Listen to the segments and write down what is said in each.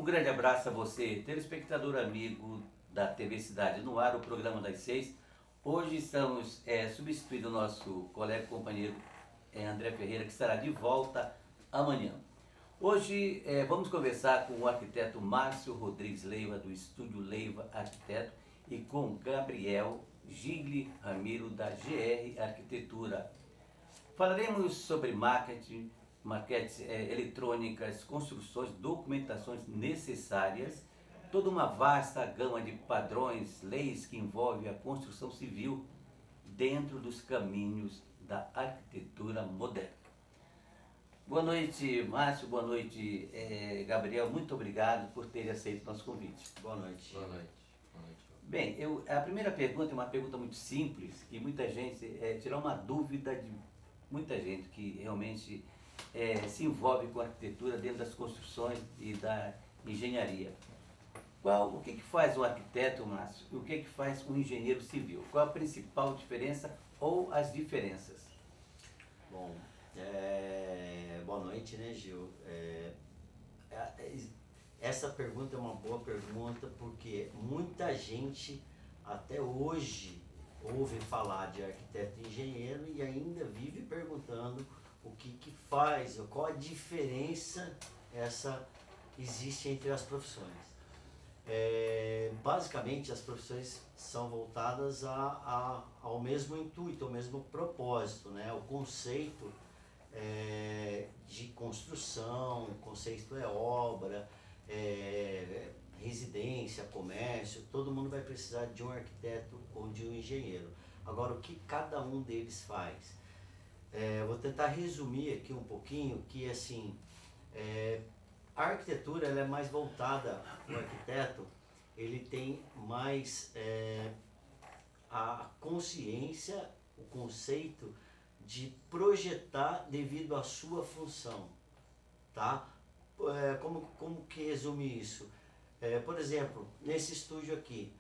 Um grande abraço a você, telespectador amigo da TV Cidade no Ar, o programa das 6. Hoje estamos substituindo o nosso colega e companheiro André Ferreira, que estará de volta amanhã. Hoje vamos conversar com o arquiteto Márcio Rodrigues Leiva, do Estúdio Leiva Arquiteto, e com Gabriel Gigli Ramiro, da GR Arquitetura. Falaremos sobre marketing, maquetes eletrônicas, construções, documentações necessárias, toda uma vasta gama de padrões, leis que envolvem a construção civil dentro dos caminhos da arquitetura moderna. Boa noite, Márcio, boa noite, Gabriel, muito obrigado por ter aceito nosso convite. Boa noite. Boa noite. Boa noite. Bem, a primeira pergunta é uma pergunta muito simples, que muita gente, tirar uma dúvida de muita gente que realmente se envolve com a arquitetura dentro das construções e da engenharia. O que faz um arquiteto, Márcio, e o que faz um engenheiro civil? Qual a principal diferença ou as diferenças? Bom, boa noite, né, Gil? Essa pergunta é uma boa pergunta porque muita gente até hoje ouve falar de arquiteto e engenheiro e ainda vive perguntando o que faz, qual a diferença existe entre as profissões. Basicamente as profissões são voltadas ao mesmo intuito, ao mesmo propósito, né? O conceito de construção, o conceito é obra, residência, comércio, todo mundo vai precisar de um arquiteto ou de um engenheiro. Agora, o que cada um deles faz? Vou tentar resumir aqui um pouquinho, que assim, a arquitetura ela é mais voltada, o arquiteto, ele tem mais a consciência, o conceito de projetar devido à sua função, tá? Como que resume isso? Por exemplo, nesse estúdio aqui,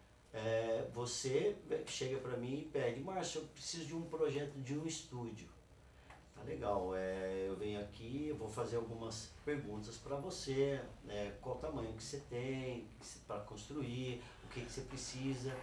você chega para mim e pede: Márcio, eu preciso de um projeto de um estúdio. Tá legal, eu venho aqui, eu vou fazer algumas perguntas para você, qual o tamanho que você tem para construir, o que você precisa.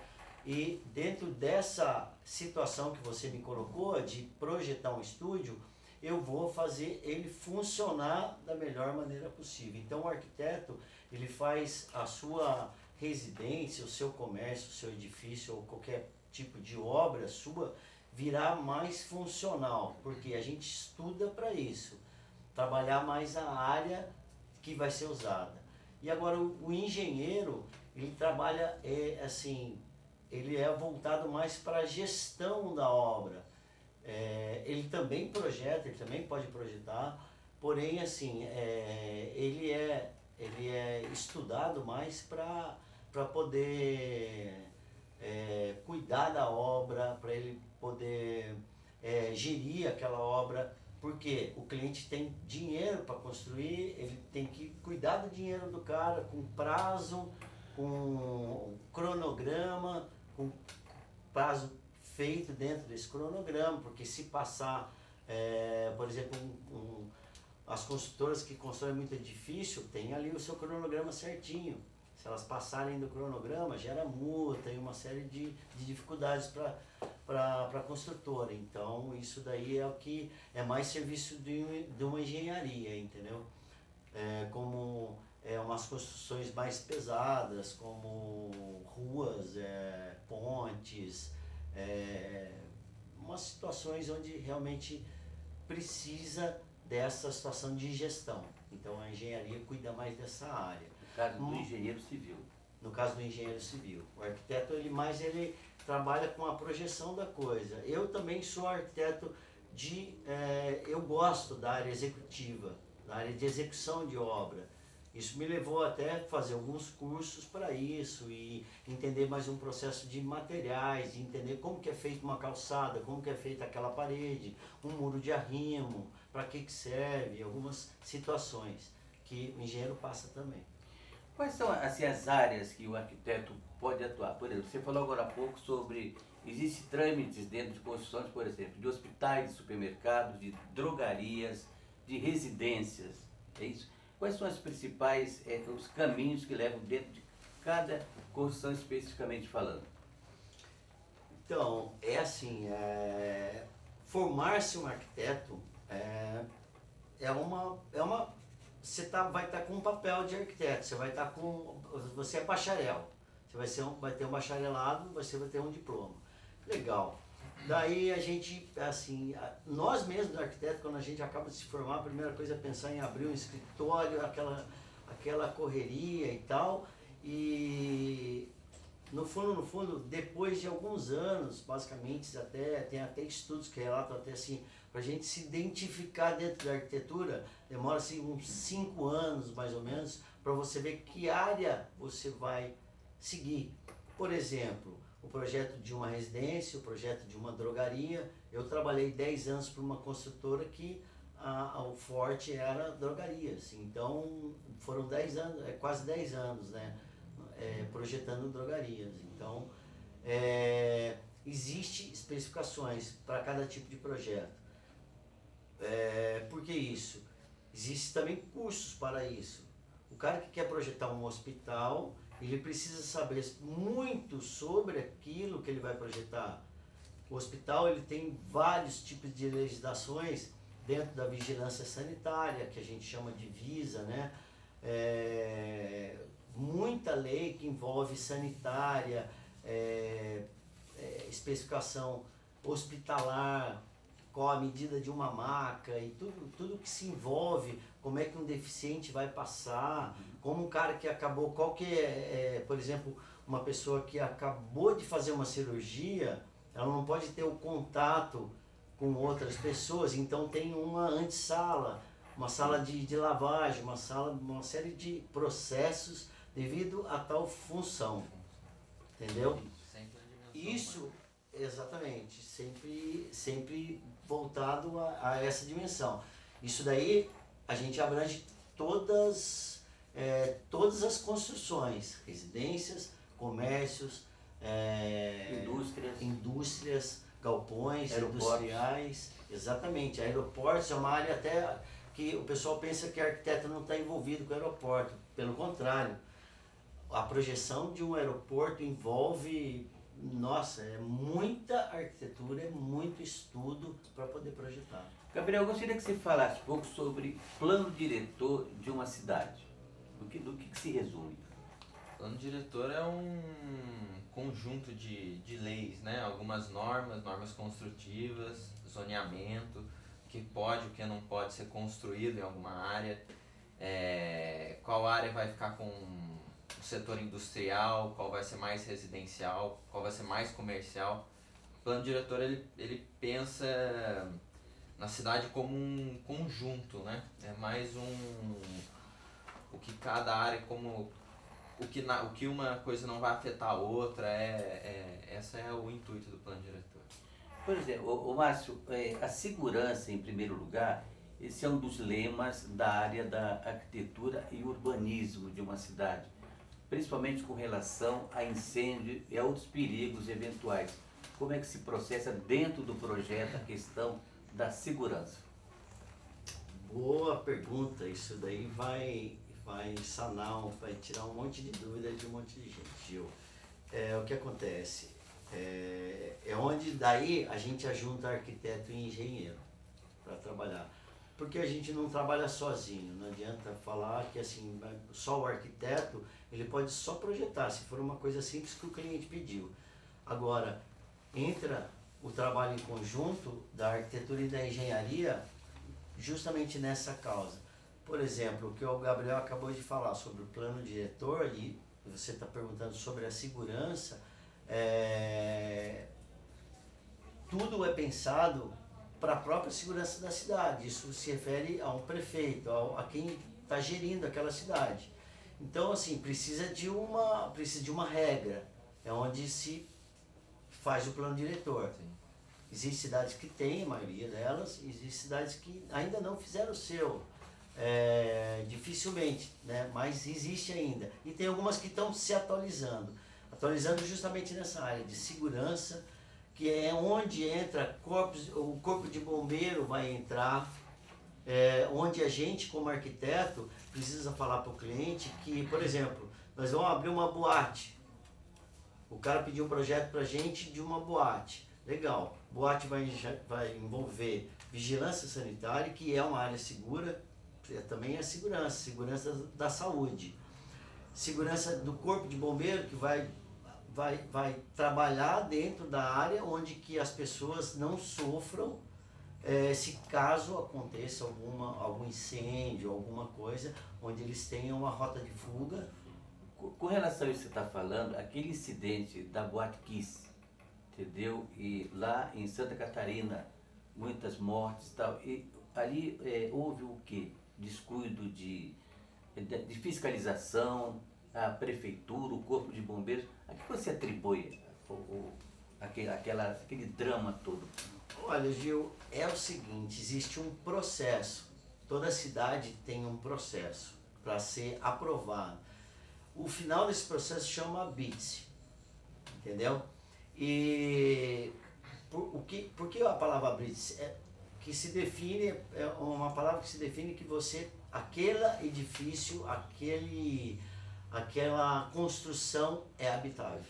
E dentro dessa situação que você me colocou de projetar um estúdio, eu vou fazer ele funcionar da melhor maneira possível. Então o arquiteto, ele faz a sua residência, o seu comércio, o seu edifício ou qualquer tipo de obra sua virar mais funcional, porque a gente estuda para isso, trabalhar mais a área que vai ser usada. E agora o engenheiro, ele trabalha ele é voltado mais para a gestão da obra. Ele também projeta, ele também pode projetar, porém assim, ele é estudado mais para poder cuidar da obra, para ele poder gerir aquela obra, porque o cliente tem dinheiro para construir, ele tem que cuidar do dinheiro do cara com prazo, com cronograma, com prazo feito dentro desse cronograma, porque se passar, por exemplo, as construtoras que constroem muito edifício, tem ali o seu cronograma certinho. Se elas passarem do cronograma, gera multa e uma série de dificuldades para a construtora. Então, isso daí é o que é mais serviço de uma engenharia, entendeu? Como umas construções mais pesadas, como ruas, pontes, umas situações onde realmente precisa dessa situação de gestão. Então a engenharia cuida mais dessa área. No caso do engenheiro civil. No caso do engenheiro civil. O arquiteto ele trabalha com a projeção da coisa. Eu também sou arquiteto eu gosto da área executiva, da área de execução de obra. Isso me levou até a fazer alguns cursos para isso e entender mais um processo de materiais, de entender como que é feita uma calçada, como que é feita aquela parede, um muro de arrimo, para que serve, algumas situações que o engenheiro passa também. Quais são assim, as áreas que o arquiteto pode atuar? Por exemplo, você falou agora há pouco sobre, existem trâmites dentro de construções, por exemplo, de hospitais, de supermercados, de drogarias, de residências, é isso? quais são as principais, os caminhos que levam dentro de cada construção especificamente falando? Então, é assim, formar-se um arquiteto você vai estar com um papel de arquiteto, você é bacharel, vai ter um bacharelado, você vai ter um diploma. Legal. Daí a gente, assim, nós mesmos, arquitetos, quando a gente acaba de se formar, a primeira coisa é pensar em abrir um escritório, aquela correria e tal, e no fundo, depois de alguns anos, basicamente, tem até estudos que relatam até assim, para a gente se identificar dentro da arquitetura, demora-se uns 5 anos, mais ou menos, para você ver que área você vai seguir. Por exemplo, o projeto de uma residência, o projeto de uma drogaria. Eu trabalhei 10 anos para uma construtora que o forte era drogarias. Então, foram 10 anos, quase 10 anos, né? Projetando drogarias. Então, existe especificações para cada tipo de projeto. Por que isso? Existem também cursos para isso. O cara que quer projetar um hospital, ele precisa saber muito sobre aquilo que ele vai projetar. O hospital ele tem vários tipos de legislações dentro da vigilância sanitária, que a gente chama de VISA, né? Muita lei que envolve sanitária, especificação hospitalar, qual a medida de uma maca e tudo que se envolve, como é que um deficiente vai passar, como um cara que acabou, por exemplo, uma pessoa que acabou de fazer uma cirurgia, ela não pode ter o contato com outras pessoas, então tem uma antessala, uma sala de lavagem, uma série de processos devido a tal função, entendeu? Isso, exatamente, sempre voltado a essa dimensão. Isso daí a gente abrange todas as construções, residências, comércios, indústrias, galpões, aeroportos. Industriais, exatamente. Aeroportos é uma área até que o pessoal pensa que o arquiteto não está envolvido com o aeroporto. Pelo contrário, a projeção de um aeroporto envolve, é muita arquitetura, é muito estudo para poder projetar. Gabriel, eu gostaria que você falasse um pouco sobre plano diretor de uma cidade. Do que se resume? Plano diretor é um conjunto de leis, né? Algumas normas construtivas, zoneamento, o que pode, o que não pode ser construído em alguma área, qual área vai ficar com o setor industrial, qual vai ser mais residencial, qual vai ser mais comercial. O plano diretor ele pensa na cidade como um conjunto, né? É mais o que cada área, como o que uma coisa não vai afetar a outra, esse é o intuito do plano diretor. Por exemplo, Márcio, a segurança em primeiro lugar, esse é um dos lemas da área da arquitetura e urbanismo de uma cidade, principalmente com relação a incêndio e a outros perigos eventuais. Como é que se processa dentro do projeto a questão da segurança? Boa pergunta, isso daí vai vai tirar um monte de dúvida de um monte de gente, Gil. O que acontece? Onde daí a gente ajunta arquiteto e engenheiro para trabalhar. Porque a gente não trabalha sozinho, não adianta falar que assim, só o arquiteto, ele pode só projetar, se for uma coisa simples que o cliente pediu. Agora, entra o trabalho em conjunto da arquitetura e da engenharia justamente nessa causa. Por exemplo, o que o Gabriel acabou de falar sobre o plano diretor, e você está perguntando sobre a segurança, tudo é pensado para a própria segurança da cidade. Isso se refere a um prefeito, a quem está gerindo aquela cidade. Então, assim, precisa de uma regra, é onde se faz o plano diretor. Sim. Existem cidades que têm, a maioria delas, e existem cidades que ainda não fizeram o seu. Dificilmente, né? Mas existe ainda. E tem algumas que estão se atualizando justamente nessa área de segurança, que é onde entra o corpo de bombeiro vai entrar, onde a gente, como arquiteto, precisa falar para o cliente que, por exemplo, nós vamos abrir uma boate. O cara pediu um projeto para a gente de uma boate. Legal, boate vai envolver vigilância sanitária, que é uma área segura, também é segurança da saúde. Segurança do corpo de bombeiro, que vai trabalhar dentro da área onde que as pessoas não sofram se caso aconteça algum incêndio, alguma coisa, onde eles tenham uma rota de fuga. Com relação a isso que você está falando, aquele incidente da Boate Kiss, entendeu? E lá em Santa Catarina, muitas mortes e tal. E ali houve o quê? Descuido de fiscalização, a prefeitura, o corpo de bombeiros. A que você atribui aquele drama todo? Olha, Gil, é o seguinte, existe um processo. Toda cidade tem um processo para ser aprovado. O final desse processo chama BITS, entendeu? E por que a palavra BITS? Que se define, é uma palavra que se define que aquele edifício, aquela construção é habitável.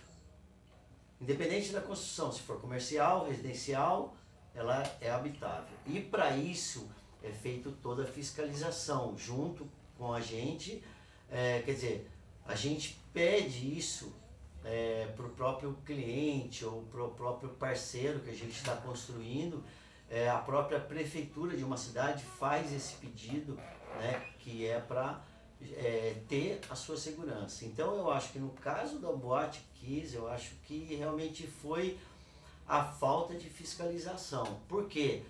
Independente da construção, se for comercial, residencial, ela é habitável. E para isso é feito toda a fiscalização junto com a gente, quer dizer, a gente pede isso para o próprio cliente ou para o próprio parceiro que a gente está construindo. A própria prefeitura de uma cidade faz esse pedido, né, que é para ter a sua segurança. Então eu acho que no caso da Boate Kiss, eu acho que realmente foi a falta de fiscalização. Por quê?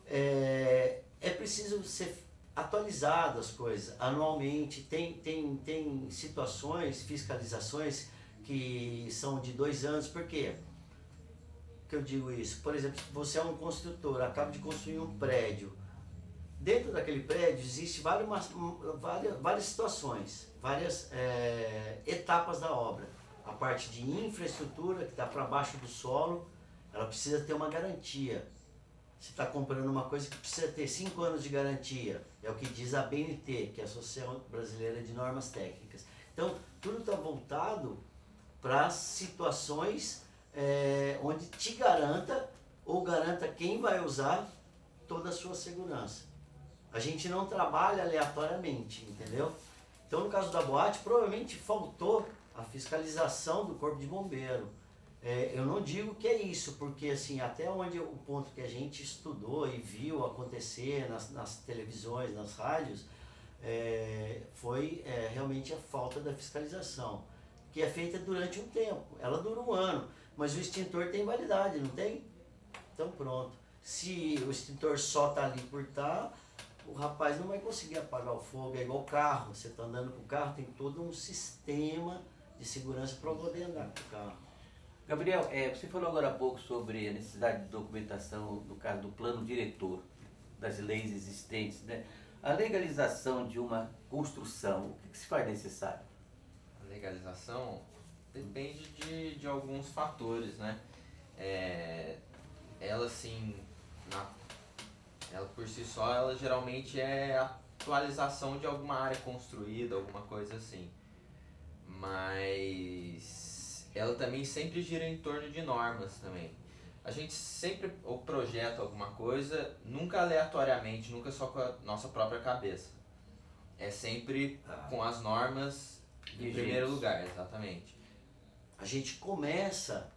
É preciso ser atualizado as coisas anualmente. Tem situações, fiscalizações que são de 2 anos. Por quê que eu digo isso? Por exemplo, você é um construtor, acaba de construir um prédio. Dentro daquele prédio existe várias situações, várias etapas da obra. A parte de infraestrutura, que está para baixo do solo, ela precisa ter uma garantia. Você está comprando uma coisa que precisa ter 5 anos de garantia. É o que diz a BNT, que é a Associação Brasileira de Normas Técnicas. Então, tudo está voltado para situações onde te garanta ou garanta quem vai usar toda a sua segurança. A gente não trabalha aleatoriamente, entendeu? Então, no caso da boate, provavelmente faltou a fiscalização do corpo de bombeiro. Eu não digo que é isso, porque assim, até o ponto que a gente estudou e viu acontecer nas televisões, nas rádios, foi realmente a falta da fiscalização, que é feita durante um tempo. Ela dura 1 ano, mas o extintor tem validade, não tem? Então pronto. Se o extintor só está ali por estar, o rapaz não vai conseguir apagar o fogo. É igual carro, você está andando com o carro, tem todo um sistema de segurança para poder andar com o carro. Gabriel, você falou agora há pouco sobre a necessidade de documentação, no caso do plano diretor, das leis existentes, né? A legalização de uma construção, o que se faz necessário? A legalização depende de alguns fatores, né? Ela, assim, ela por si só, ela geralmente é atualização de alguma área construída, alguma coisa assim. Mas ela também sempre gira em torno de normas também. A gente sempre projeta alguma coisa, nunca aleatoriamente, nunca só com a nossa própria cabeça. É sempre com as normas em primeiro lugar, exatamente. A gente começa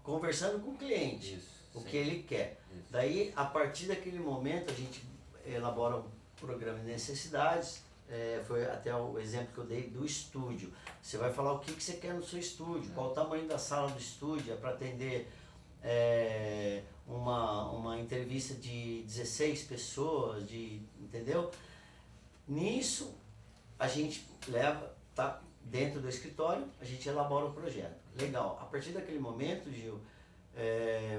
conversando com o cliente, o que ele quer. Isso. Daí, a partir daquele momento, a gente elabora um programa de necessidades. Foi até o exemplo que eu dei do estúdio. Você vai falar o que você quer no seu estúdio, qual o tamanho da sala do estúdio, é para atender uma entrevista de 16 pessoas, entendeu? Nisso, a gente tá dentro do escritório, a gente elabora o projeto. Legal. A partir daquele momento, Gil,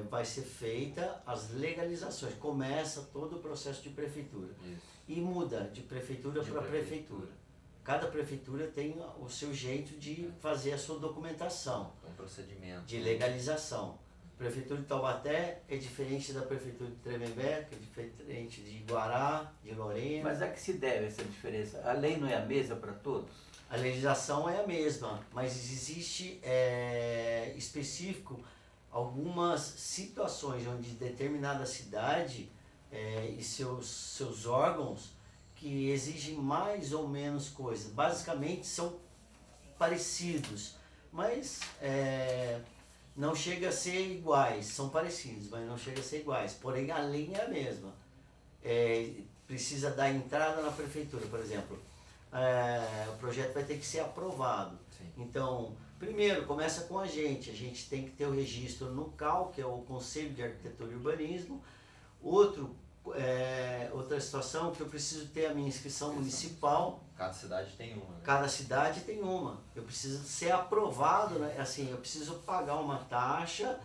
vai ser feita as legalizações. Começa todo o processo de prefeitura. Isso. E muda de prefeitura para prefeitura. Cada prefeitura tem o seu jeito de fazer a sua documentação. Um procedimento. De legalização. Prefeitura de Taubaté é diferente da Prefeitura de Tremembé, que é diferente de Guará, de Lorena. Mas a que se deve essa diferença? A lei não é a mesma para todos? A legislação é a mesma, mas existe específico algumas situações onde determinada cidade e seus órgãos que exigem mais ou menos coisas. Basicamente são parecidos, mas não chega a ser iguais. São parecidos, mas não chega a ser iguais. Porém, a linha é a mesma. Precisa dar entrada na prefeitura, por exemplo. O projeto vai ter que ser aprovado. Sim. Então, primeiro, começa com a gente tem que ter o registro no CAL, que é o Conselho de Arquitetura e Urbanismo. Outra situação que eu preciso ter a minha inscrição municipal. Cada cidade tem uma, né? Cada cidade tem uma. Eu preciso ser aprovado, né? Assim, eu preciso pagar uma taxa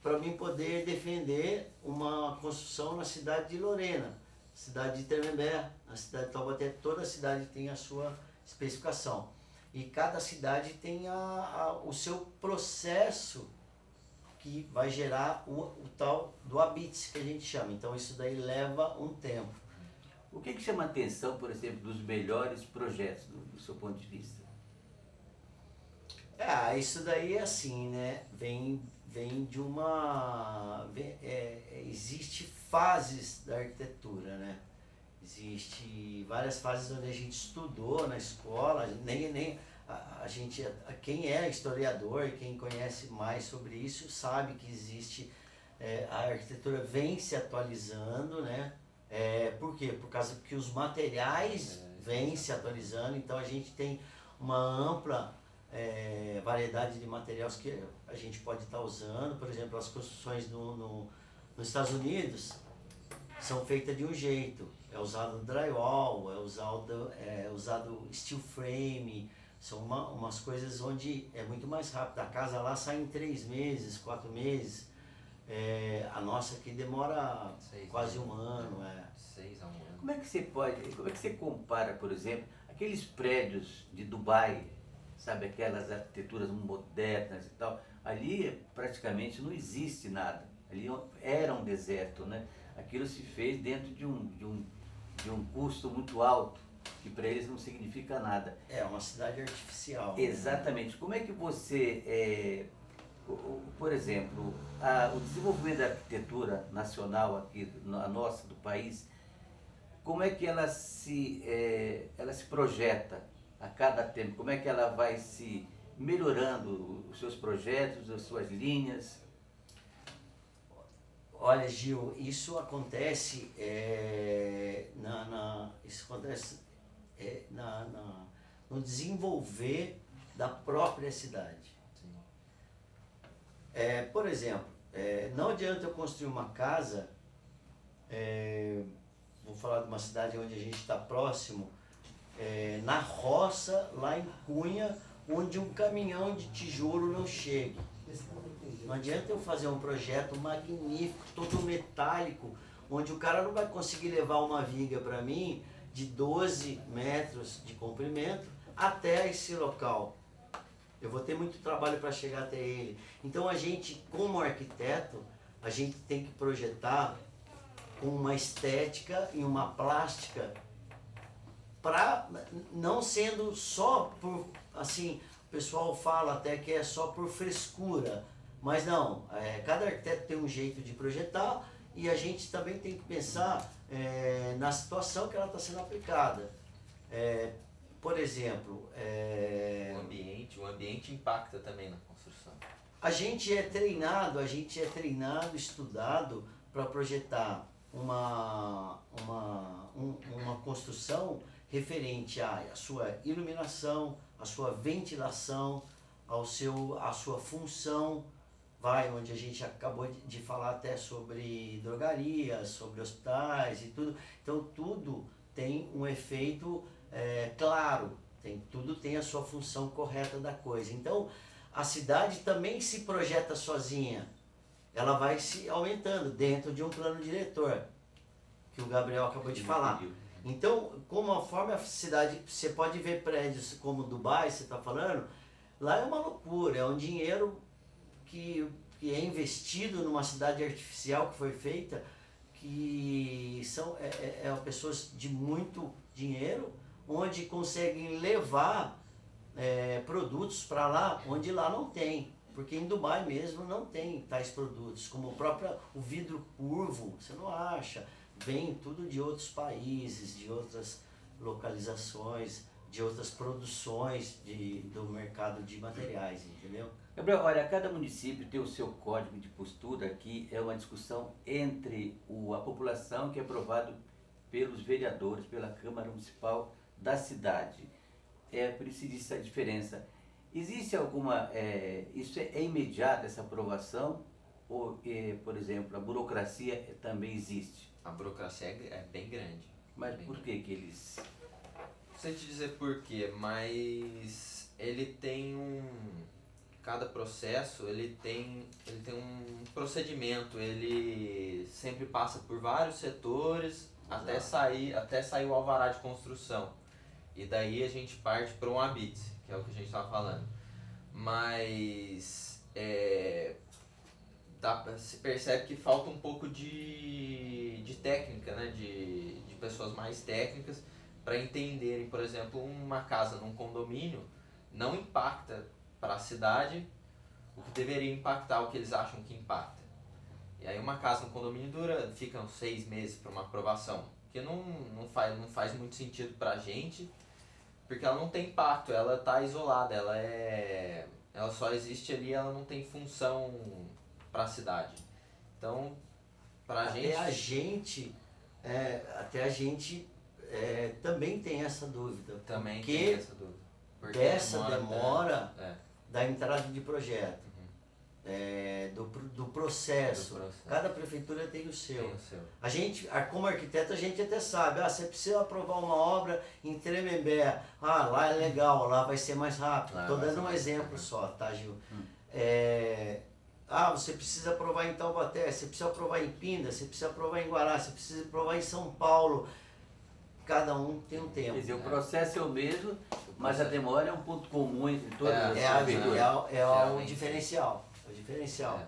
para mim poder defender uma construção na cidade de Lorena, cidade de Tremembé, na cidade de Taubaté. Toda cidade tem a sua especificação. E cada cidade tem o seu processo que vai gerar o tal do HABITS, que a gente chama. Então isso daí leva um tempo. O que chama a atenção, por exemplo, dos melhores projetos, do seu ponto de vista? Isso daí é assim, né? Vem de uma... existe fases da arquitetura, né? Existe várias fases onde a gente estudou na escola, quem é historiador e quem conhece mais sobre isso sabe que existe, a arquitetura vem se atualizando, né? Por quê? Por causa que os materiais vêm se atualizando, então a gente tem uma ampla variedade de materiais que a gente pode estar usando. Por exemplo, as construções nos Estados Unidos são feitas de um jeito, é usado drywall, é usado steel frame. São umas coisas onde é muito mais rápido. A casa lá sai em 3 meses, 4 meses. A nossa aqui demora quase um ano. 6 a 1 ano. Como é que você compara, por exemplo, aqueles prédios de Dubai, sabe, aquelas arquiteturas modernas e tal? Ali praticamente não existe nada. Ali era um deserto, né? Aquilo se fez dentro de um custo muito alto, que para eles não significa nada. É uma cidade artificial. Exatamente. Como é que você, por exemplo, o desenvolvimento da arquitetura nacional aqui, a nossa, do país, como é que ela se projeta a cada tempo? Como é que ela vai se melhorando os seus projetos, as suas linhas? Olha, Gil, isso acontece no desenvolver da própria cidade. Sim. Por exemplo, não adianta eu construir uma casa, vou falar de uma cidade onde a gente está próximo, na roça, lá em Cunha, onde um caminhão de tijolo não chega. Não adianta eu fazer um projeto magnífico, todo metálico, onde o cara não vai conseguir levar uma viga para mim de 12 metros de comprimento até esse local. Eu vou ter muito trabalho para chegar até ele. Então a gente, como arquiteto, a gente tem que projetar com uma estética e uma plástica, para não sendo só por, assim, o pessoal fala até que é só por frescura. Mas não, cada arquiteto tem um jeito de projetar e a gente também tem que pensar na situação que ela está sendo aplicada. Por exemplo... O ambiente impacta também na construção. A gente é treinado, estudado para projetar uma construção referente à sua iluminação, à sua ventilação, à sua função. Onde a gente acabou de falar até sobre drogarias, sobre hospitais e tudo. Então tudo tem um efeito claro, tudo tem a sua função correta da coisa. Então a cidade também se projeta sozinha, ela vai se aumentando dentro de um plano diretor, que o Gabriel acabou de falar. Então, como a forma a cidade, você pode ver prédios como Dubai, você está falando, lá é uma loucura, é um dinheiro que que é investido numa cidade artificial que foi feita, que são pessoas de muito dinheiro, onde conseguem levar produtos para lá, onde lá não tem. Porque em Dubai mesmo não tem tais produtos, como o vidro curvo, você não acha. Vem tudo de outros países, de outras localizações, de outras produções do mercado de materiais, entendeu? Gabriel, olha, cada município tem o seu código de postura, aqui é uma discussão entre a população, que é aprovado pelos vereadores, pela Câmara Municipal da cidade. Por isso existe a diferença. Existe alguma, isso é imediato, essa aprovação, ou, por exemplo, a burocracia também existe? A burocracia é bem grande. Mas bem por grande. que eles... Não sei te dizer por quê, mas ele tem cada processo ele tem um procedimento, ele sempre passa por vários setores até sair o alvará de construção. E daí a gente parte para um habite, que é o que a gente estava falando. Mas se percebe que falta um pouco de técnica, né? de pessoas mais técnicas para entenderem, por exemplo, uma casa num condomínio não impacta para a cidade o que deveria impactar, o que eles acham que impacta. E aí uma casa no condomínio fica uns 6 meses para uma aprovação, que não faz muito sentido para a gente, porque ela não tem impacto, ela está isolada, ela só existe ali, ela não tem função para a cidade. Então, para a gente... Até a gente também tem essa dúvida. Também tem essa dúvida. Porque dessa demora da entrada de projeto, do processo. Cada prefeitura tem o seu. A gente, como arquiteto, a gente até sabe, você precisa aprovar uma obra em Tremembé, lá é legal, lá vai ser mais rápido. Estou dando um exemplo só, tá, Gil? Você precisa aprovar em Taubaté, você precisa aprovar em Pinda, você precisa aprovar em Guará, você precisa aprovar em São Paulo. Cada um tem um tempo. Quer dizer, o processo é o mesmo, mas a demora é um ponto comum entre todas as prefeituras. O diferencial.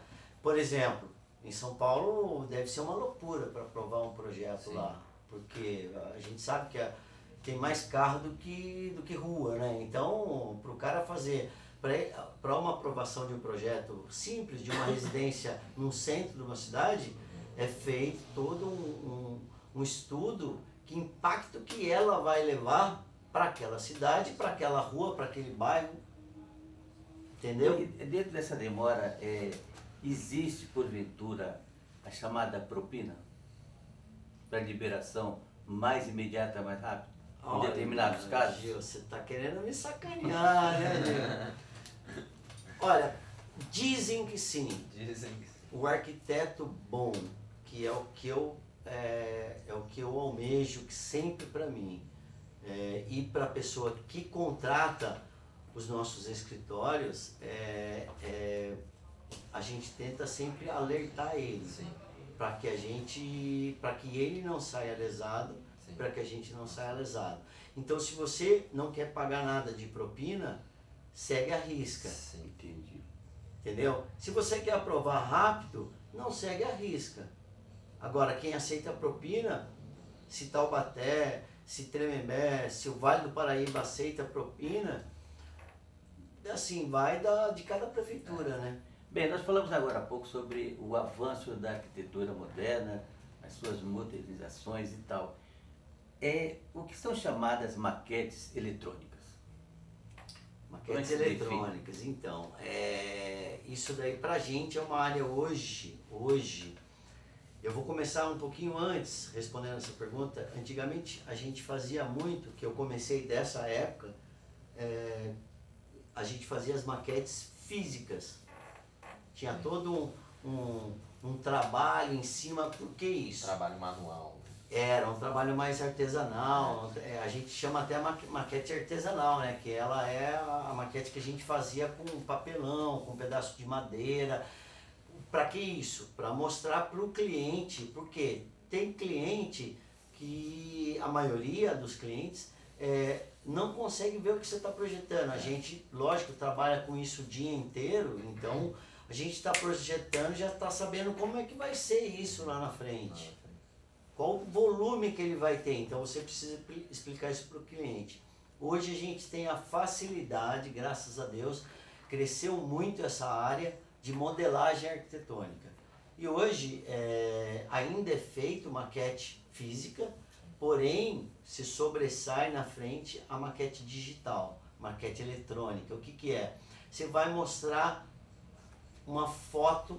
Por exemplo, em São Paulo deve ser uma loucura para aprovar um projeto lá, porque a gente sabe que tem mais carro do que rua, né? Então, para o cara fazer, para uma aprovação de um projeto simples, de uma residência no centro de uma cidade, é feito todo um estudo, que impacto que ela vai levar para aquela cidade, para aquela rua, para aquele bairro, entendeu? E dentro dessa demora, existe porventura a chamada propina para liberação mais imediata, mais rápida, em determinados casos? Gil, você está querendo me sacanear, né, Gil? Olha, dizem que sim. O arquiteto bom, que é o que eu almejo, que sempre para mim, e para a pessoa que contrata os nossos escritórios, a gente tenta sempre alertar ele, para que ele não saia lesado, para que a gente não saia lesado. Então, se você não quer pagar nada de propina, segue a risca. Entendi. Entendeu? Se você quer aprovar rápido, não segue a risca. Agora, quem aceita a propina, se Taubaté, se Tremembé, se o Vale do Paraíba aceita a propina, assim, vai de cada prefeitura, né? Bem, nós falamos agora há pouco sobre o avanço da arquitetura moderna, as suas modernizações e tal. O que são chamadas maquetes eletrônicas? Maquetes eletrônicas, então, isso daí pra gente é uma área hoje, eu vou começar um pouquinho antes, respondendo essa pergunta. Antigamente a gente fazia muito, que eu comecei dessa época, a gente fazia as maquetes físicas. Tinha todo um trabalho em cima, por que isso? Trabalho manual. Era um trabalho mais artesanal, a gente chama até maquete artesanal, né? Que ela é a maquete que a gente fazia com papelão, com um pedaço de madeira. Para que isso? Para mostrar para o cliente, porque tem cliente que, a maioria dos clientes, não consegue ver o que você está projetando. A gente, lógico, trabalha com isso o dia inteiro, então a gente está projetando, já está sabendo como é que vai ser isso lá na frente. Qual o volume que ele vai ter, então você precisa explicar isso para o cliente. Hoje a gente tem a facilidade, graças a Deus, cresceu muito essa área de modelagem arquitetônica. E hoje ainda é feito maquete física, porém se sobressai na frente a maquete digital, maquete eletrônica. O que que é? Você vai mostrar uma foto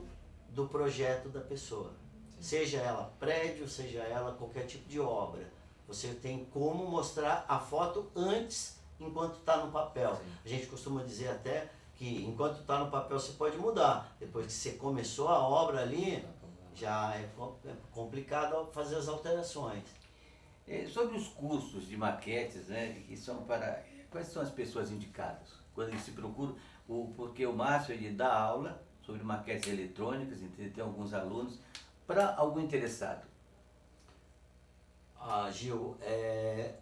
do projeto da pessoa. Seja ela prédio, seja ela qualquer tipo de obra. Você tem como mostrar a foto antes, enquanto está no papel. Sim. A gente costuma dizer até que enquanto está no papel você pode mudar. Depois que você começou a obra ali, já é complicado fazer as alterações. Sobre os cursos de maquetes, né, que são para... Quais são as pessoas indicadas? Quando eles se procuram, porque o Márcio ele dá aula sobre maquetes eletrônicas, então tem alguns alunos, para algum interessado. Gil,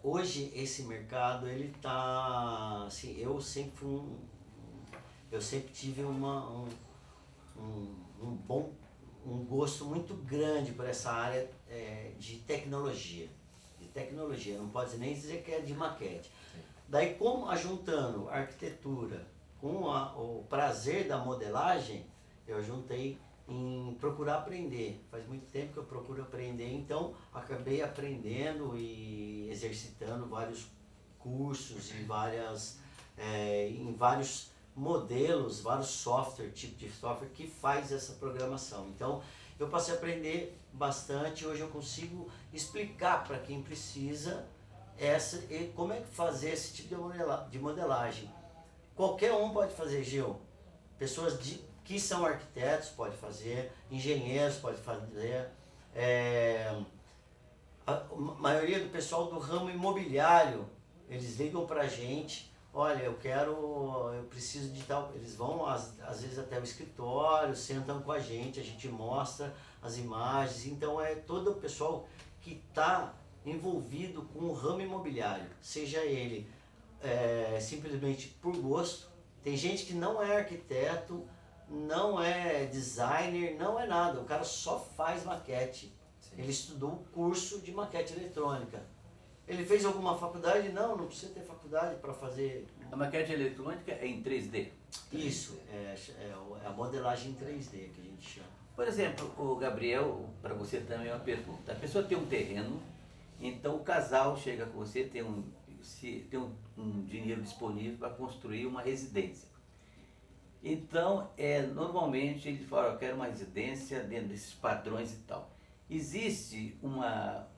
hoje esse mercado ele tá, assim, eu sempre tive um gosto muito grande por essa área de tecnologia. Não pode nem dizer que é de maquete. Daí, como ajuntando a arquitetura com o prazer da modelagem, eu juntei em procurar aprender. Faz muito tempo que eu procuro aprender, então acabei aprendendo e exercitando vários cursos em vários modelos, vários tipo de software que faz essa programação. Então eu passei a aprender bastante, hoje eu consigo explicar para quem precisa como é que fazer esse tipo de modelagem. Qualquer um pode fazer, Gil. Pessoas que são arquitetos pode fazer, engenheiros pode fazer, a maioria do pessoal do ramo imobiliário, eles ligam pra gente, olha, eu preciso de tal, eles vão às vezes até o escritório, sentam com a gente mostra as imagens, então é todo o pessoal que está envolvido com o ramo imobiliário, seja ele simplesmente por gosto, tem gente que não é arquiteto, não é designer, não é nada, o cara só faz maquete. Sim. Ele estudou o curso de maquete eletrônica. Ele fez alguma faculdade? Não precisa ter faculdade para fazer. A maquete eletrônica é em 3D? Isso, é a modelagem em 3D que a gente chama. Por exemplo, o Gabriel, para você também é uma pergunta. A pessoa tem um terreno, então o casal chega com você, tem um dinheiro disponível para construir uma residência. Então, normalmente ele fala, eu quero uma residência dentro desses padrões e tal. Existe uma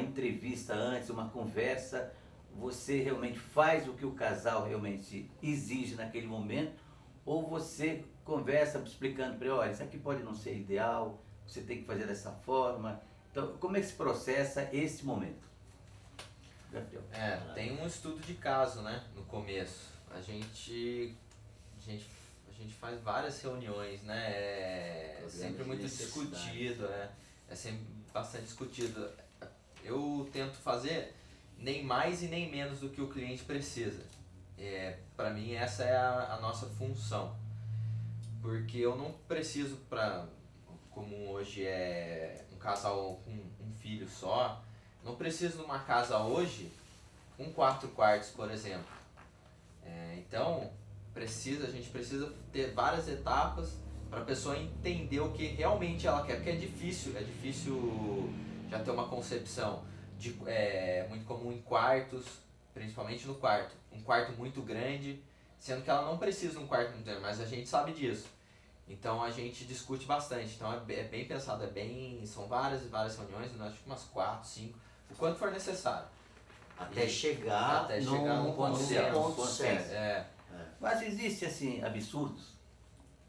entrevista antes, uma conversa, você realmente faz o que o casal realmente exige naquele momento, ou você conversa explicando para ele, olha, isso aqui pode não ser ideal, você tem que fazer dessa forma. Então, como é que se processa esse momento? Gabriel. Tem um estudo de caso, né, no começo. A gente faz várias reuniões, né? É sempre muito discutido, é sempre bastante discutido. Eu tento fazer nem mais e nem menos do que o cliente precisa. Para mim essa é a nossa função. Porque eu não preciso como hoje é um casal com um filho só, não preciso de uma casa hoje com 4 quartos, por exemplo. Então, a gente precisa ter várias etapas para a pessoa entender o que realmente ela quer, porque é difícil já ter uma concepção muito comum em quartos, principalmente no quarto, um quarto muito grande, sendo que ela não precisa de um quarto muito grande, mas a gente sabe disso. Então a gente discute bastante, então é bem pensado, são várias reuniões, nós acho que umas 4, 5, o quanto for necessário. Até chegar no ponto certo. Mas existe assim absurdos?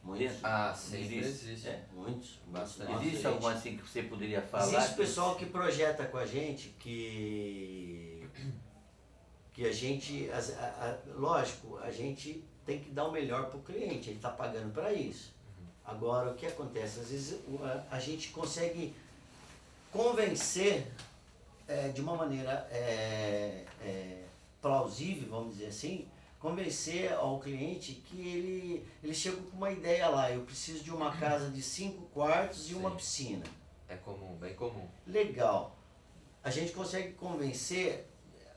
Muitos. Sempre existe. Muitos. Bastante. Existe algum assim que você poderia falar? Existe pessoal que projeta com a gente que a gente, lógico, a gente tem que dar o melhor para o cliente, ele está pagando para isso. Agora, o que acontece? Às vezes a gente consegue convencer de uma maneira plausível, vamos dizer assim, convencer ao cliente que ele chegou com uma ideia lá, eu preciso de uma casa de 5 quartos e uma Sim. piscina. É comum, bem comum. Legal. A gente consegue convencer,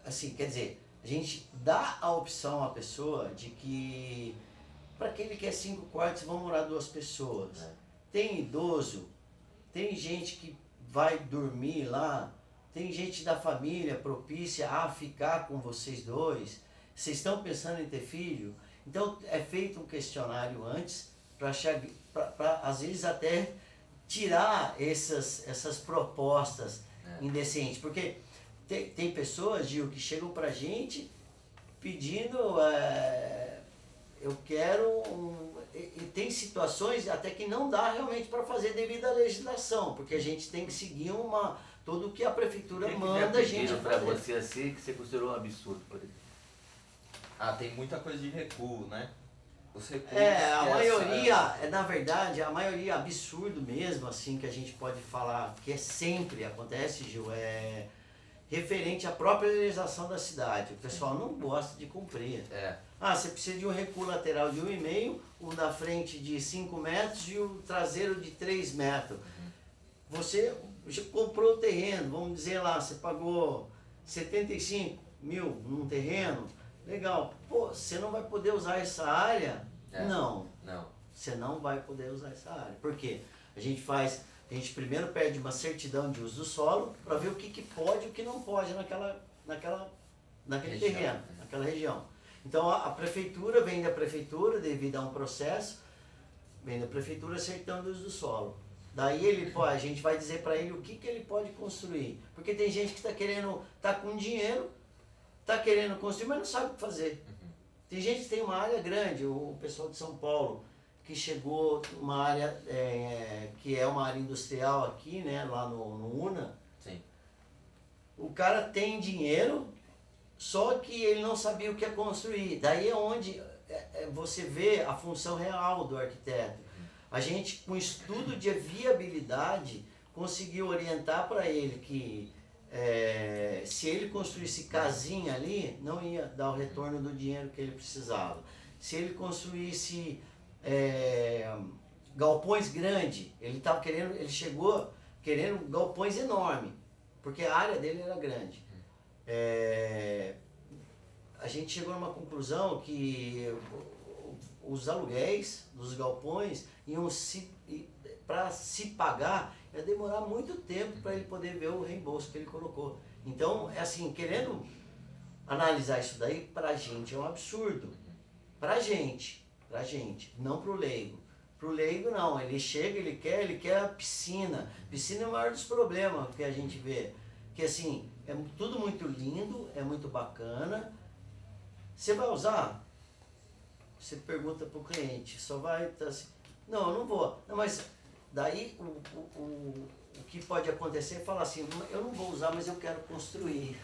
assim, quer dizer, a gente dá a opção à pessoa de que para quem ele quer 5 quartos vão morar 2 pessoas. É. Tem idoso, tem gente que vai dormir lá, tem gente da família propícia a ficar com vocês dois. Vocês estão pensando em ter filho? Então é feito um questionário antes para às vezes até tirar essas propostas indecentes. Porque tem pessoas, Gil, que chegam pra gente pedindo, eu quero e tem situações até que não dá realmente para fazer devido à legislação, porque a gente tem que seguir tudo que a prefeitura manda a gente fazer. Para você assim, que você considerou um absurdo, por exemplo? Tem muita coisa de recuo, né? Os recuos A maioria, na verdade, a maioria absurdo mesmo, assim, que a gente pode falar, que sempre acontece, Gil, referente à própria legislação da cidade. O pessoal não gosta de cumprir. Você precisa de um recuo lateral de 1,5, o da frente de 5 metros e o traseiro de 3 metros. Você comprou o terreno, vamos dizer lá, você pagou 75 mil num terreno, legal. Pô, você não vai poder usar essa área? Não. Você não vai poder usar essa área. Por quê? A gente primeiro pede uma certidão de uso do solo para ver o que pode e o que não pode naquele terreno, naquela região. Então a prefeitura vem da prefeitura devido a um processo, vem da prefeitura a certidão de uso do solo. Daí a gente vai dizer para ele o que ele pode construir. Porque tem gente que está com dinheiro, está querendo construir, mas não sabe o que fazer. Tem gente que tem uma área grande, o pessoal de São Paulo, que chegou uma área, que é uma área industrial aqui, né, lá no UNA. Sim. O cara tem dinheiro, só que ele não sabia o que é construir. Daí é onde você vê a função real do arquiteto. A gente, com estudo de viabilidade, conseguiu orientar para ele que se ele construísse casinha ali, não ia dar o retorno do dinheiro que ele precisava. Se ele construísse galpões grandes, ele chegou querendo galpões enormes, porque a área dele era grande. A gente chegou a uma conclusão que os aluguéis dos galpões para se pagar ia demorar muito tempo para ele poder ver o reembolso que ele colocou. Então, querendo analisar isso daí, para a gente é um absurdo. Para a gente, não para o leigo. Para o leigo não, ele chega, ele quer a piscina. Piscina é o maior dos problemas que a gente vê. Que assim, é tudo muito lindo, é muito bacana. Você vai usar? Você pergunta para o cliente, só vai estar assim, não, eu não vou. Não, mas daí o que pode acontecer é falar assim, eu não vou usar, mas eu quero construir.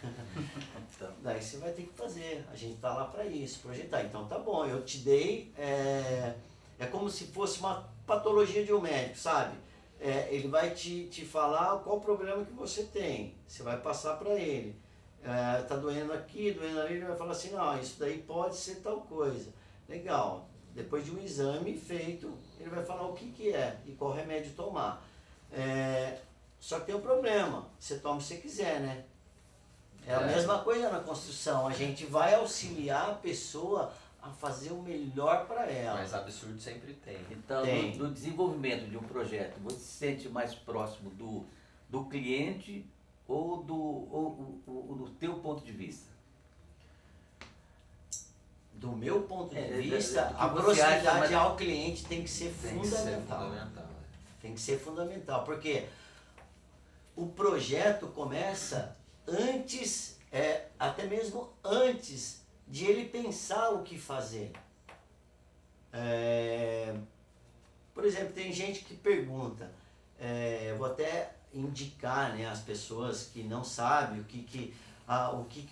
Daí você vai ter que fazer, a gente está lá para isso, projetar. Então tá bom, eu te dei, é como se fosse uma patologia de um médico, sabe? Ele vai te falar qual o problema que você tem, você vai passar para ele. Tá doendo aqui, doendo ali, ele vai falar assim, não, isso daí pode ser tal coisa. Legal, depois de um exame feito, ele vai falar o que é e qual remédio tomar. Só que tem um problema, você toma se você quiser, né? É a mesma coisa na construção, a gente vai auxiliar a pessoa a fazer o melhor para ela. Mas absurdo sempre tem. Então, no desenvolvimento de um projeto, você se sente mais próximo do cliente ou do teu ponto de vista? Do meu ponto de vista, a proximidade ao cliente tem que ser fundamental. Tem que ser fundamental, porque o projeto começa antes, até mesmo antes de ele pensar o que fazer. Por exemplo, tem gente que pergunta, eu vou até indicar, né, as pessoas que não sabem o que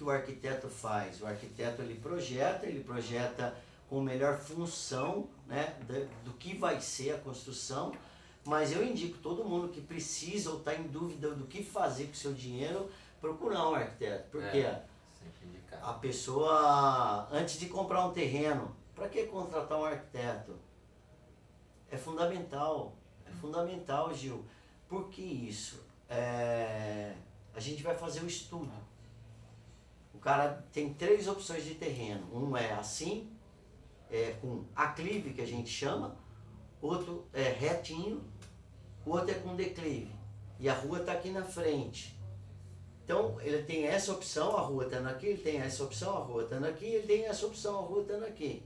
o arquiteto faz. O arquiteto ele projeta com a melhor função, né, do que vai ser a construção, mas eu indico todo mundo que precisa ou está em dúvida do que fazer com o seu dinheiro, procurar um arquiteto. Por quê? bastante indicado. A pessoa, antes de comprar um terreno, para que contratar um arquiteto? É fundamental, Gil. Por que isso? A gente vai fazer o estudo. O cara tem 3 opções de terreno. Um é assim, com aclive, que a gente chama. Outro é retinho. O outro é com declive. E a rua está aqui na frente. Então, ele tem essa opção, a rua estando aqui. Ele tem essa opção, a rua estando aqui. Ele tem essa opção, a rua estando aqui.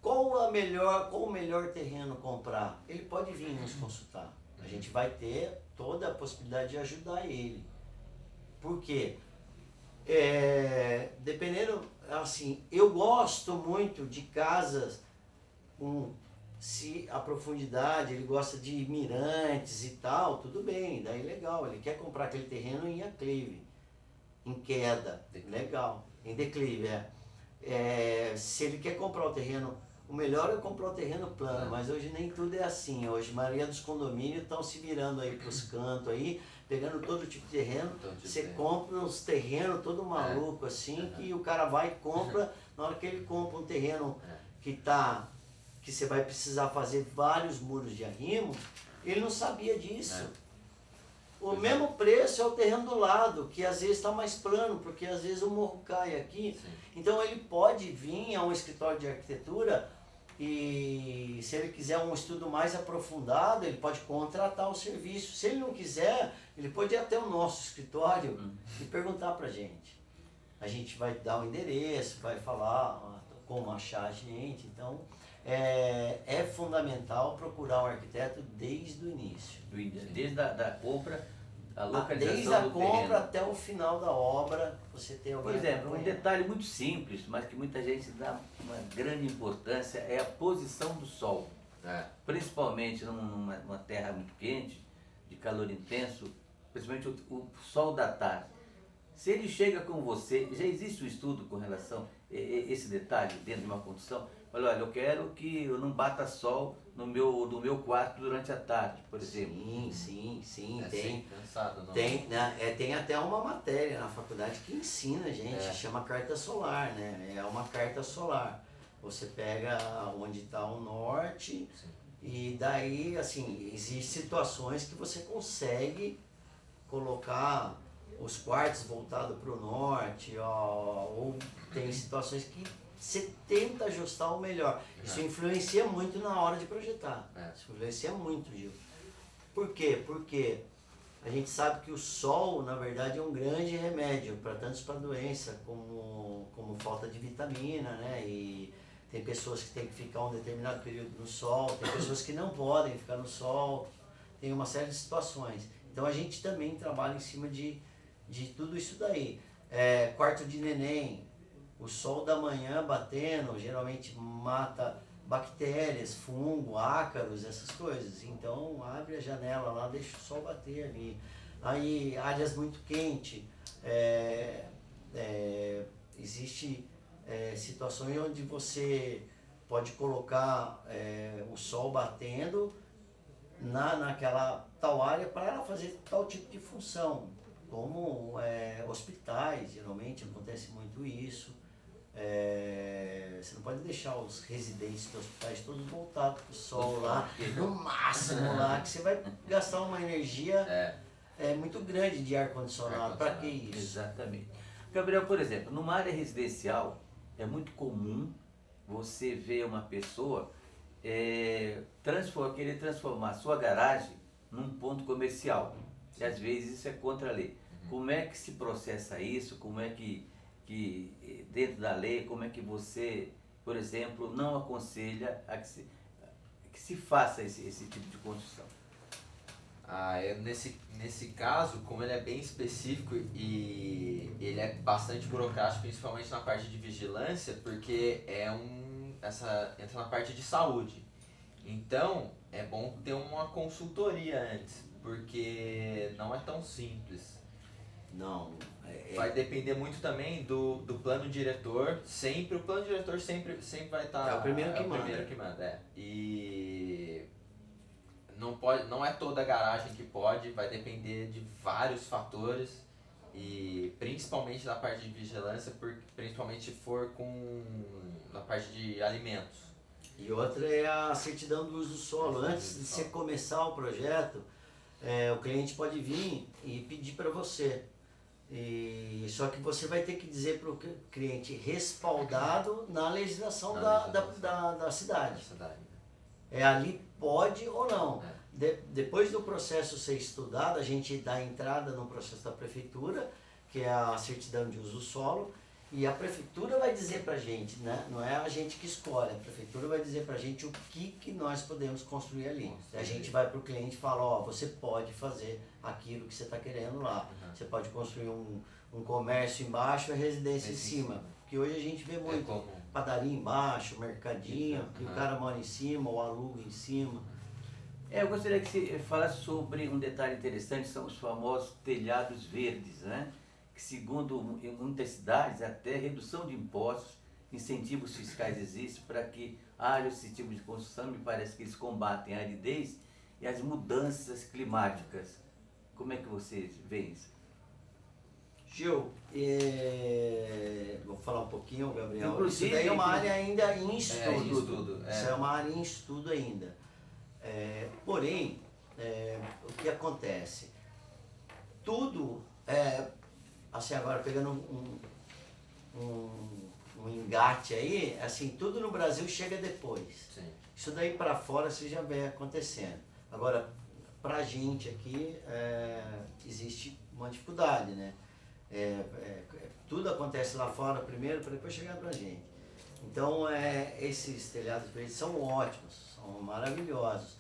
Qual o melhor terreno comprar? Ele pode vir nos consultar. A gente vai ter toda a possibilidade de ajudar ele. Por quê? Dependendo, assim, eu gosto muito de casas se a profundidade, ele gosta de mirantes e tal, tudo bem, daí legal. Ele quer comprar aquele terreno em aclive, em queda, legal, em declive, se ele quer comprar o terreno, o melhor é comprar o terreno plano, mas hoje nem tudo é assim. Hoje a maioria dos condomínios estão se virando aí para os cantos aí, pegando todo tipo de terreno. Você compra uns terrenos todo maluco assim, que o cara vai e compra. Na hora que ele compra um terreno que você vai precisar fazer vários muros de arrimo, ele não sabia disso. O mesmo preço é o terreno do lado, que às vezes está mais plano, porque às vezes o morro cai aqui. Sim. Então ele pode vir a um escritório de arquitetura e, se ele quiser um estudo mais aprofundado, ele pode contratar o serviço. Se ele não quiser, ele pode ir até o nosso escritório e perguntar para a gente. A gente vai dar o endereço, vai falar como achar a gente. Então, é fundamental procurar um arquiteto desde o início. Desde a compra, a localização desde a do compra terreno. até o final da obra, você tem alguém. Por exemplo, um detalhe muito simples, mas que muita gente dá uma grande importância, é a posição do sol. Principalmente numa terra muito quente, de calor intenso, principalmente o sol da tarde. Se ele chega com você, já existe um estudo com relação a esse detalhe dentro de uma construção? Olha, eu quero que eu não bata sol no meu quarto durante a tarde, por exemplo. Sim, tem. Pensado, não? Tem até uma matéria na faculdade que ensina a gente, chama carta solar, né? É uma carta solar. Você pega onde está o norte, e daí, assim, existem situações que você consegue colocar os quartos voltados para o norte, ou tem situações que você tenta ajustar o melhor. Isso influencia muito na hora de projetar. Isso influencia muito, Gil. Por quê? Porque a gente sabe que o sol, na verdade, é um grande remédio para tanto para doença como falta de vitamina, né? E tem pessoas que têm que ficar um determinado período no sol, tem pessoas que não podem ficar no sol, tem uma série de situações. Então a gente também trabalha em cima de tudo isso daí. Quarto de neném, o sol da manhã batendo, geralmente mata bactérias, fungo, ácaros, essas coisas. Então abre a janela lá, deixa o sol bater ali. Aí áreas muito quentes, existe situações onde você pode colocar o sol batendo naquela tal área para ela fazer tal tipo de função, como hospitais, geralmente acontece muito isso. Você não pode deixar os residentes dos hospitais todos voltados para o sol lá, no máximo lá, que você vai gastar uma energia muito grande de ar-condicionado. Para que isso? Exatamente. Gabriel, por exemplo, numa área residencial, é muito comum você ver uma pessoa querer transformar a sua garagem num ponto comercial. E às vezes isso é contra a lei. Como é que se processa isso? Como é que dentro da lei, como é que você, por exemplo, não aconselha que se faça esse tipo de construção? Nesse caso, como ele é bem específico e ele é bastante burocrático, principalmente na parte de vigilância, porque entra na parte de saúde. Então, é bom ter uma consultoria antes, porque não é tão simples. Não. Vai depender muito também do plano diretor. O plano diretor sempre vai estar... É o primeiro que manda. Primeiro que manda, E não é toda garagem que pode, vai depender de vários fatores. E principalmente na parte de vigilância, principalmente se for na parte de alimentos. E outra é a certidão do uso do solo. Antes de você começar o projeto, o cliente pode vir e pedir para você. Só que você vai ter que dizer para o cliente respaldado na legislação da cidade. Ali pode ou não. Depois do processo ser estudado, a gente dá entrada no processo da prefeitura, que é a certidão de uso do solo, e a prefeitura vai dizer pra gente, né? Não é a gente que escolhe, a prefeitura vai dizer pra gente o que nós podemos construir ali. A gente vai pro cliente e fala, ó, você pode fazer aquilo que você está querendo lá. Você pode construir um comércio embaixo e a residência em cima. Porque hoje a gente vê muito padaria embaixo, mercadinho, que o cara mora em cima ou aluga em cima. Eu gostaria que você falasse sobre um detalhe interessante, são os famosos telhados verdes, né? Que segundo em muitas cidades, até redução de impostos, incentivos fiscais existem para que haja esse tipo de construção. Me parece que eles combatem a aridez e as mudanças climáticas. Como é que vocês veem isso? Gil, vou falar um pouquinho, Gabriel. Inclusive, isso daí é uma área ainda em estudo. Isso é uma área em estudo ainda. Porém, o que acontece? Tudo, assim, agora pegando um engate aí, assim, tudo no Brasil chega depois. Sim. Isso daí para fora você já vê acontecendo. Agora, pra gente aqui, existe uma dificuldade, né? Tudo acontece lá fora primeiro para depois chegar pra gente. Então, esses telhados verdes são ótimos, são maravilhosos.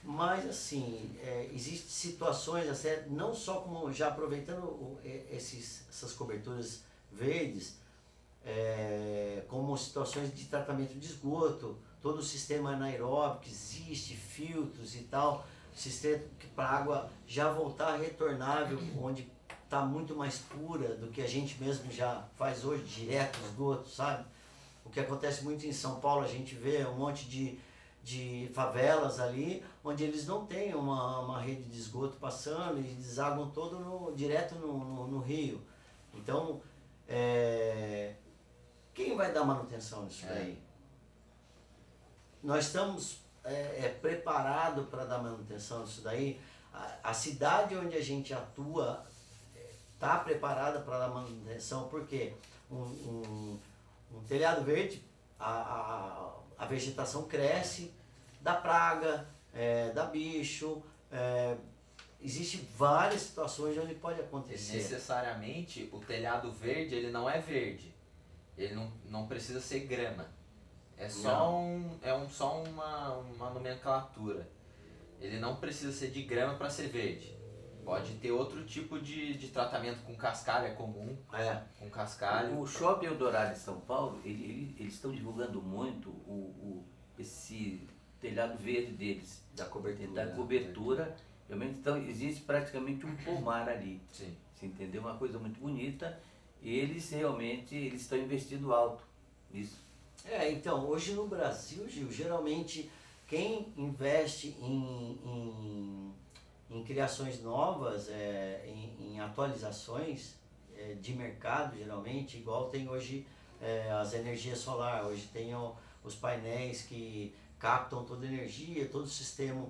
Mas, assim, existem situações, assim, não só como já aproveitando essas coberturas verdes, como situações de tratamento de esgoto, todo o sistema anaeróbico que existe, filtros e tal, sistema para a água já voltar retornável, onde está muito mais pura do que a gente mesmo já faz hoje, direto no esgoto, sabe? O que acontece muito em São Paulo, a gente vê um monte de favelas ali, onde eles não têm uma rede de esgoto passando e desaguam todo direto no rio. Então, quem vai dar manutenção nisso daí? Nós estamos preparados para dar manutenção nisso daí. A cidade onde a gente atua está preparada para dar manutenção, porque um telhado verde, a vegetação cresce, dá praga, dá bicho, existem várias situações onde pode acontecer. Necessariamente o telhado verde ele não é verde, ele não precisa ser grama, só uma nomenclatura. Ele não precisa ser de grama para ser verde. Pode ter outro tipo de tratamento com cascalho, é comum. Com cascalho. O Shopping Eldorado de São Paulo, eles estão divulgando muito esse telhado verde deles. Da cobertura. Da cobertura. Realmente, então, existe praticamente um pomar ali. Sim. Você entendeu? Uma coisa muito bonita. E eles realmente estão investindo alto nisso. Então, hoje no Brasil, Gil, geralmente quem investe em criações novas, em atualizações de mercado, geralmente, igual tem hoje as energias solar, hoje tem os painéis que captam toda a energia, todo o sistema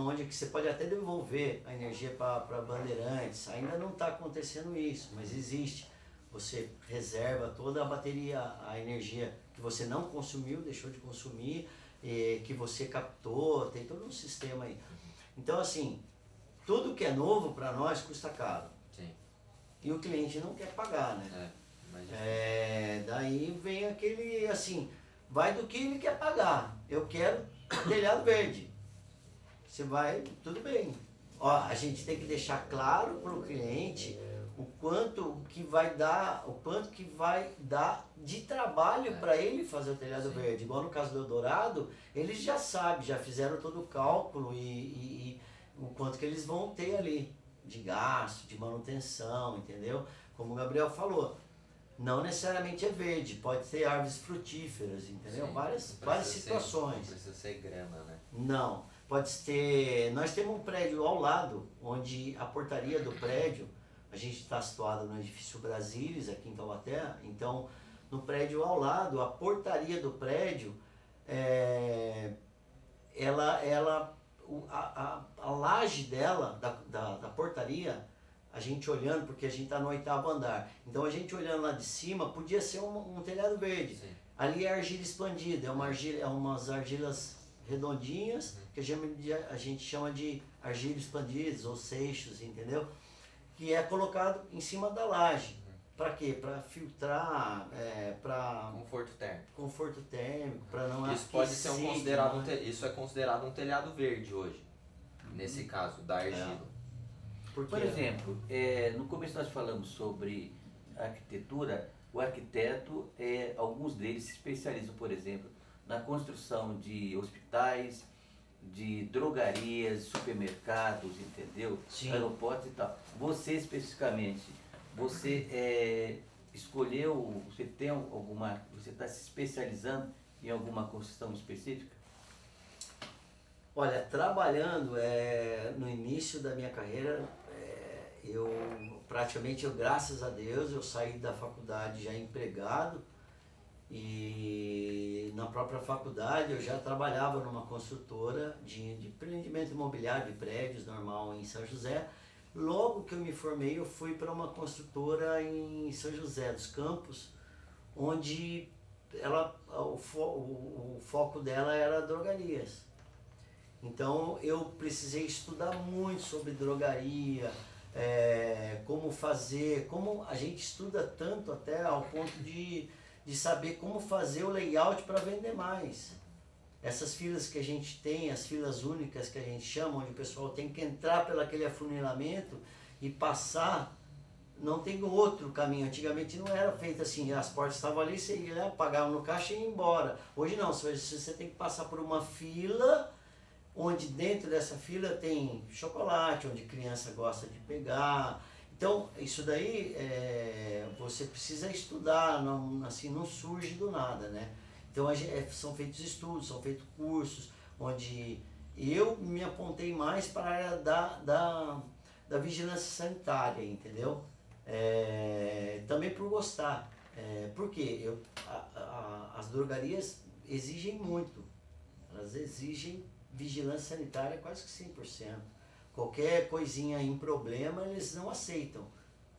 onde que você pode até devolver a energia para bandeirantes. Ainda não está acontecendo isso, mas existe. Você reserva toda a bateria, a energia que você não consumiu, deixou de consumir, que você captou, tem todo um sistema aí. Então, assim, tudo que é novo para nós custa caro. Sim. E o cliente não quer pagar, né? Daí vem aquele, assim, vai do que ele quer pagar. Eu quero telhado verde. Você vai, tudo bem. Ó, a gente tem que deixar claro para o cliente o quanto que vai dar de trabalho para ele fazer o telhado verde. Igual no caso do Eldorado, eles já sabem, já fizeram todo o cálculo e o quanto que eles vão ter ali de gasto, de manutenção, entendeu? Como o Gabriel falou, não necessariamente é verde, pode ter árvores frutíferas, entendeu? Sim, várias situações. Não precisa ser grama, né? Não, pode ter... Nós temos um prédio ao lado, onde a portaria do prédio, a A gente está situado no edifício Brasilis, aqui em Taubaté, então no prédio ao lado, a portaria do prédio, a laje dela, da portaria, a gente olhando, porque a gente está no 8º andar, então a gente olhando lá de cima, podia ser um telhado verde. Sim. Ali é argila expandida, é umas argilas redondinhas, que a gente chama de argila expandidas ou seixos, entendeu? Que é colocado em cima da laje. Para quê? Para filtrar, para Conforto térmico, para não isso pode ser isso é considerado um telhado verde hoje, nesse caso, da argila. Por exemplo, no começo nós falamos sobre arquitetura. O arquiteto, alguns deles se especializam, por exemplo, na construção de hospitais, de drogarias, supermercados, entendeu? Sim. Aeroportos e tal. Você especificamente, você escolheu, você está se especializando em alguma construção específica? Olha, trabalhando no início da minha carreira, graças a Deus, eu saí da faculdade já empregado, e na própria faculdade eu já trabalhava numa construtora de empreendimento imobiliário de prédios normal em São José. Logo que eu me formei, eu fui para uma construtora em São José dos Campos, onde o foco dela era drogarias. Então eu precisei estudar muito sobre drogaria, como fazer, como a gente estuda tanto até ao ponto de saber como fazer o layout para vender mais. Essas filas que a gente tem, as filas únicas que a gente chama, onde o pessoal tem que entrar pelo aquele afunilamento e passar, não tem outro caminho. Antigamente não era feito assim, as portas estavam ali, você ia lá, pagava no caixa e ia embora. Hoje não, você tem que passar por uma fila, onde dentro dessa fila tem chocolate, onde criança gosta de pegar. Então, isso daí você precisa estudar, não surge do nada, né? Então, são feitos estudos, são feitos cursos, onde eu me apontei mais para a área da vigilância sanitária, entendeu? Também por gostar. Por quê? As drogarias exigem muito, elas exigem vigilância sanitária quase que 100%. Qualquer coisinha em problema, eles não aceitam.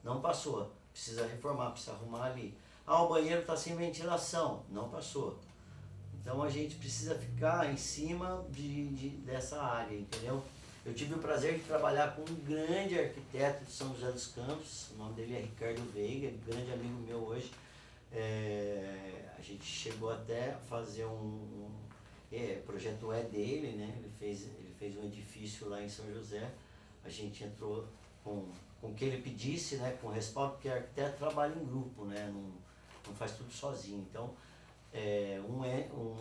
Não passou. Precisa reformar, precisa arrumar ali. O banheiro está sem ventilação. Não passou. Então a gente precisa ficar em cima dessa área, entendeu? Eu tive o prazer de trabalhar com um grande arquiteto de São José dos Campos. O nome dele é Ricardo Veiga, grande amigo meu hoje. A gente chegou até a fazer o projeto dele, né? Ele fez um edifício lá em São José. A gente entrou com o que ele pedisse, né? Com respaldo, porque arquiteto trabalha em grupo, né? Não faz tudo sozinho. Então,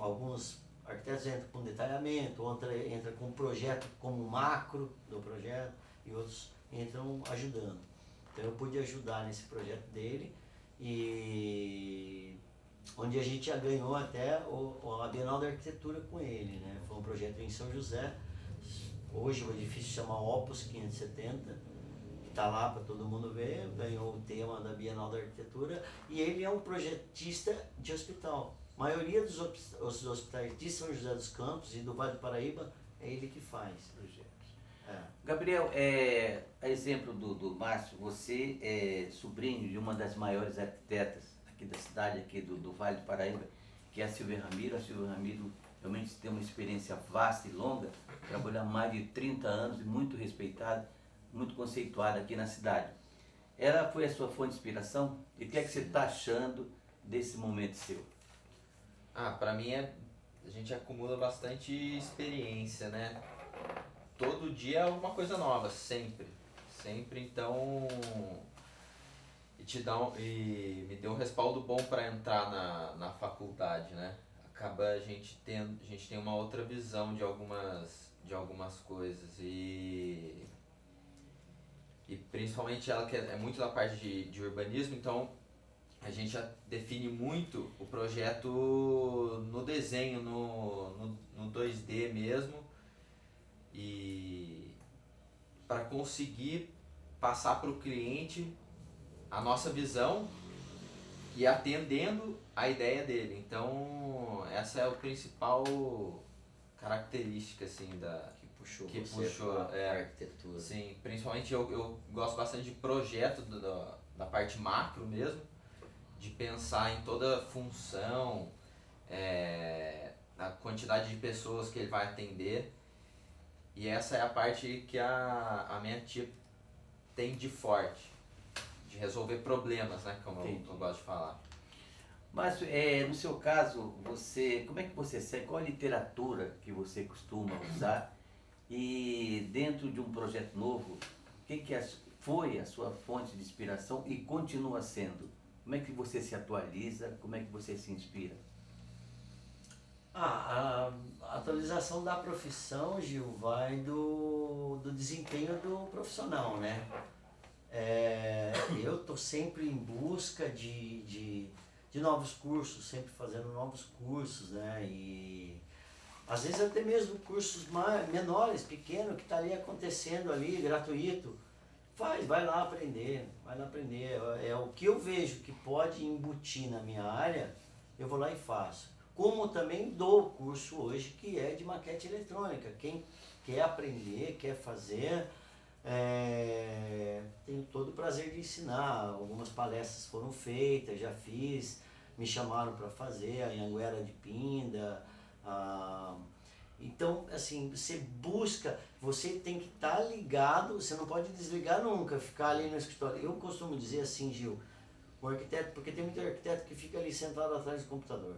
alguns arquitetos entram com detalhamento, outros entram com projeto como macro do projeto, e outros entram ajudando. Então eu pude ajudar nesse projeto dele, e onde a gente já ganhou até a Bienal da Arquitetura com ele, né? Foi um projeto em São José. Hoje o edifício chama Opus 570, que está lá para todo mundo ver, ganhou o tema da Bienal da Arquitetura, e ele é um projetista de hospital. A maioria dos hospitais de São José dos Campos e do Vale do Paraíba é ele que faz. Gabriel, a exemplo do Márcio, você é sobrinho de uma das maiores arquitetas aqui da cidade, aqui do Vale do Paraíba, que é a Silvia Ramiro. A Silvia Ramiro realmente tem uma experiência vasta e longa, trabalhou há mais de 30 anos e muito respeitada, muito conceituada aqui na cidade. Ela foi a sua fonte de inspiração? E o que é que você está achando desse momento seu? Para mim a gente acumula bastante experiência, né? Todo dia é alguma coisa nova, sempre. Sempre, então... E me deu um respaldo bom para entrar na faculdade, né? A gente tem uma outra visão de algumas coisas, e principalmente ela que é muito da parte de urbanismo, então a gente já define muito o projeto no desenho, no 2D mesmo, e para conseguir passar para o cliente a nossa visão e atendendo a ideia dele. Então, essa é a principal característica assim Que puxou a arquitetura. Sim, principalmente eu gosto bastante de projeto da parte macro mesmo, de pensar em toda a função, a quantidade de pessoas que ele vai atender. E essa é a parte que a minha tia tem de forte, de resolver problemas, né, como eu gosto de falar. Mas no seu caso, como é que você segue? Qual a literatura que você costuma usar? E dentro de um projeto novo, o que foi a sua fonte de inspiração e continua sendo? Como é que você se atualiza? Como é que você se inspira? A atualização da profissão, Gil, vai do desempenho do profissional, né? Eu estou sempre em busca de novos cursos, sempre fazendo novos cursos, né? E às vezes até mesmo cursos menores, pequenos, que está ali acontecendo ali, gratuito. Vai lá aprender, É o que eu vejo que pode embutir na minha área, eu vou lá e faço. Como também dou curso hoje que é de maquete eletrônica. Quem quer aprender, quer fazer, tenho todo o prazer de ensinar. Algumas palestras foram feitas, já fiz, me chamaram para fazer, a Anhanguera de Pinda. Então, assim, você tem que estar ligado, você não pode desligar nunca, ficar ali no escritório. Eu costumo dizer assim, Gil, o arquiteto, porque tem muito arquiteto que fica ali sentado atrás do computador.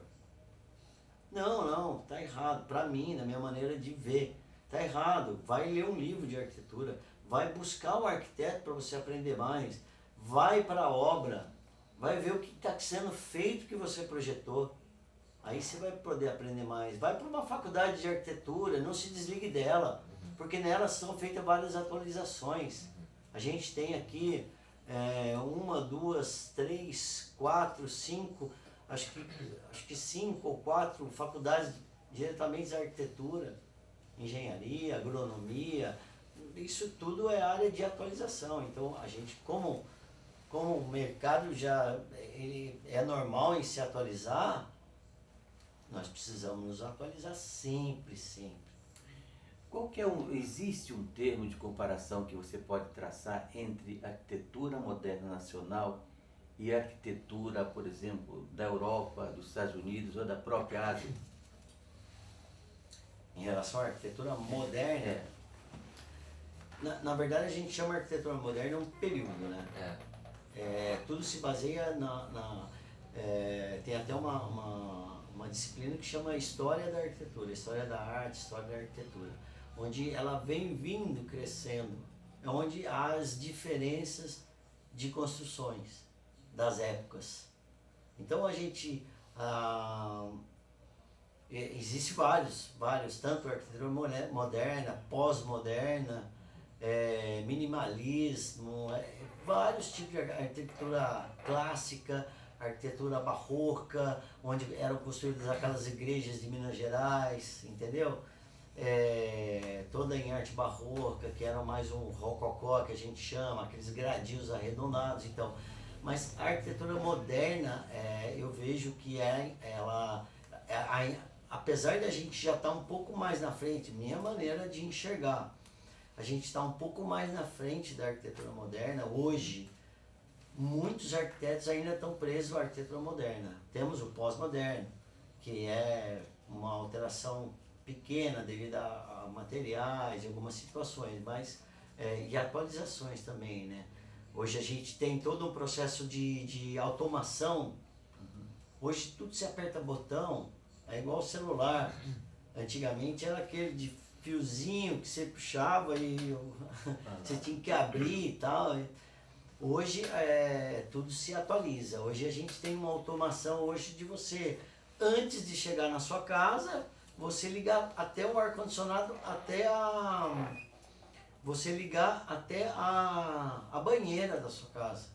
Não, tá errado. Para mim, na minha maneira de ver, tá errado. Vai ler um livro de arquitetura, vai buscar um arquiteto para você aprender mais, vai para a obra, vai ver o que está sendo feito que você projetou. Aí você vai poder aprender mais. Vai para uma faculdade de arquitetura, não se desligue dela, porque nela são feitas várias atualizações. A gente tem aqui 1, 2, 3, 4, 5, acho que 5 ou 4 faculdades diretamente de arquitetura, engenharia, agronomia. Isso tudo é área de atualização. Então a gente, como o mercado ele é normal em se atualizar, nós precisamos nos atualizar sempre. Existe um termo de comparação que você pode traçar entre arquitetura moderna nacional e arquitetura, por exemplo, da Europa, dos Estados Unidos ou da própria Ásia? Em relação à arquitetura moderna, na verdade a gente chama arquitetura moderna um período, né? Tudo se baseia tem até uma disciplina que chama História da Arquitetura, História da Arte, História da Arquitetura, onde ela vem vindo crescendo, é onde há as diferenças de construções das épocas. Então a gente existe vários, tanto arquitetura moderna, pós-moderna, minimalismo, vários tipos de arquitetura clássica, arquitetura barroca, onde eram construídas aquelas igrejas de Minas Gerais, entendeu? Toda em arte barroca, que era mais um rococó que a gente chama, aqueles gradios arredondados. Então, mas a arquitetura moderna, eu vejo que apesar de a gente já estar um pouco mais na frente, minha maneira de enxergar, a gente está um pouco mais na frente da arquitetura moderna hoje. Muitos arquitetos ainda estão presos à arquitetura moderna. Temos o pós-moderno, que é uma alteração pequena devido a materiais e algumas situações, mas e atualizações também, né? Hoje a gente tem todo um processo de automação. Hoje tudo se aperta botão, é igual o celular. Antigamente era aquele de fiozinho que você puxava e você tinha que abrir e tal. Hoje tudo se atualiza. Hoje a gente tem uma automação hoje de você, antes de chegar na sua casa, você ligar até o ar-condicionado, você ligar até a banheira da sua casa.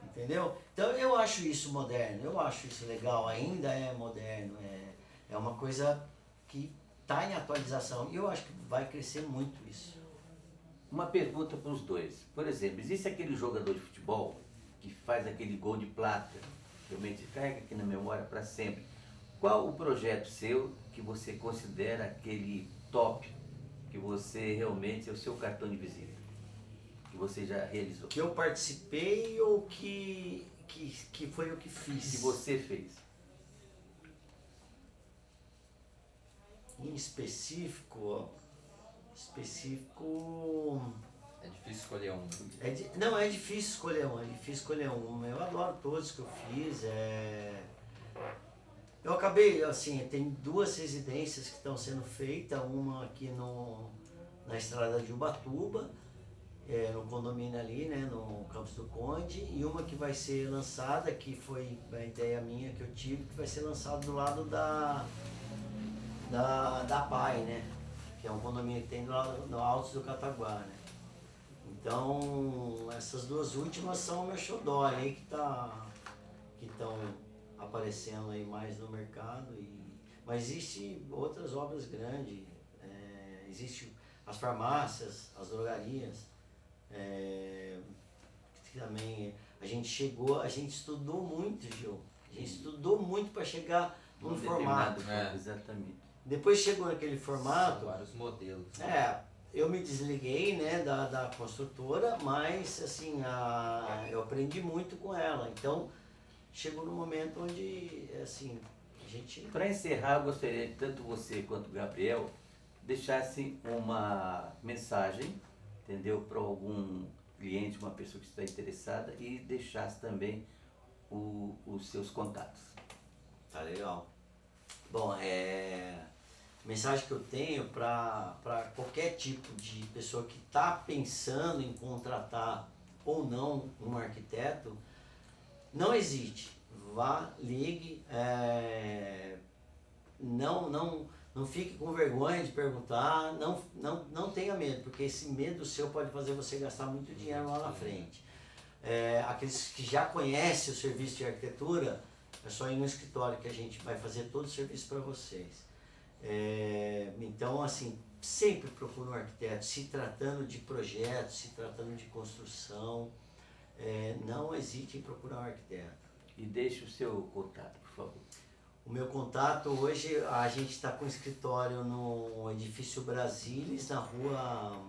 Entendeu? Então eu acho isso moderno, eu acho isso legal, ainda é moderno, é uma coisa que está em atualização e eu acho que vai crescer muito isso. Uma pergunta para os dois. Por exemplo, existe aquele jogador de futebol que faz aquele gol de plata, realmente carrega aqui na memória para sempre. Qual o projeto seu que você considera aquele top, que você realmente é o seu cartão de visita, que você já realizou? Que eu participei ou que foi o que fiz? Que você fez? Em específico, É difícil escolher um. não, é difícil escolher um, Eu adoro todos que eu fiz. Eu acabei, assim, tem 2 residências que estão sendo feitas, uma aqui na estrada de Ubatuba, no condomínio ali, né, no Campos do Conde, e uma que vai ser lançada, que foi a ideia minha que eu tive, que vai ser lançada do lado da PAI, né, que é um condomínio que tem no Altos do Cataguá, né. Então, essas 2 últimas são o meu xodó aí que estão aparecendo aí mais no mercado. Mas existem outras obras grandes, existem as farmácias, as drogarias, que também a gente estudou muito, Gil. A gente estudou muito para chegar num formato. Exatamente. Depois chegou naquele formato. São vários modelos. Eu me desliguei, né, da construtora, mas assim, eu aprendi muito com ela. Então, chegou no momento onde, assim, a gente... Para encerrar, eu gostaria que tanto você quanto o Gabriel deixassem uma mensagem, entendeu, para algum cliente, uma pessoa que está interessada, e deixasse também os seus contatos. Tá legal. Bom, mensagem que eu tenho para qualquer tipo de pessoa que está pensando em contratar ou não um arquiteto, não hesite, vá, ligue, não fique com vergonha de perguntar, não tenha medo, porque esse medo seu pode fazer você gastar muito dinheiro lá na frente. Aqueles que já conhecem o serviço de arquitetura, é só ir no escritório que a gente vai fazer todo o serviço para vocês. Então, assim, sempre procure um arquiteto, se tratando de projetos, se tratando de construção, não hesite em procurar um arquiteto. E deixe o seu contato, por favor. O meu contato hoje, a gente está com escritório no edifício Brasilis, na rua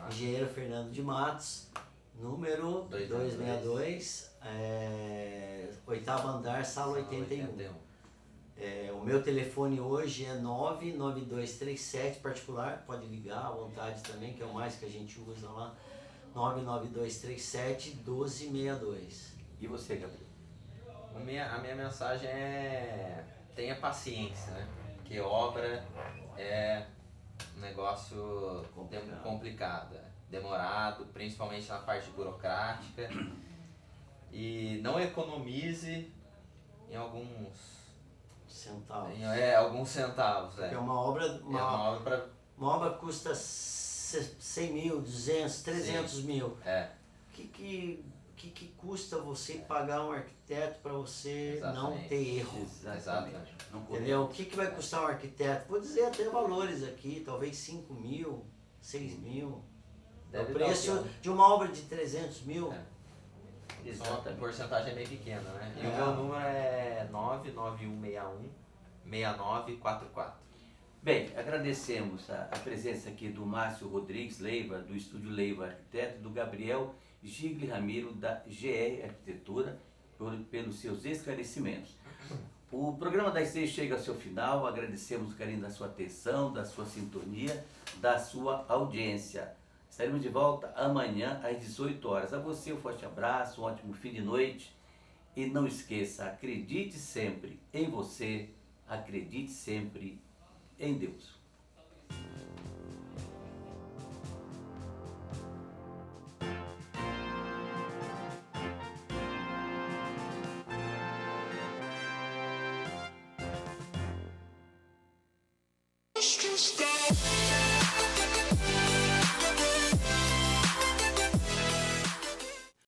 Engenheiro Fernando de Matos, número 262, 8º andar, sala 81. O meu telefone hoje é 99237, particular, pode ligar à vontade também, que é o mais que a gente usa lá, 99237-1262. E você, Gabriel? A minha mensagem é: tenha paciência, né? Porque obra é um negócio complicado, demorado, principalmente na parte burocrática. E não economize em alguns centavos. Alguns centavos. Porque uma obra custa 100 mil, 200, 300 Sim. mil. Que custa você pagar um arquiteto para você não ter erro? Exatamente. Entendeu? O que vai custar um arquiteto? Vou dizer até valores aqui, talvez 5 mil, 6 mil. O preço de uma obra de 300 mil. Exatamente. A porcentagem é bem pequena, né? E o meu número é 99161-6944. Bem, agradecemos a presença aqui do Márcio Rodrigues Leiva, do Estúdio Leiva Arquiteto, e do Gabriel Gigli Ramiro, da GR Arquitetura, pelos seus esclarecimentos. O programa das 6 chega ao seu final, agradecemos o carinho da sua atenção, da sua sintonia, da sua audiência. Estaremos de volta amanhã às 18 horas. A você um forte abraço, um ótimo fim de noite. E não esqueça, acredite sempre em você, acredite sempre em Deus. Stay.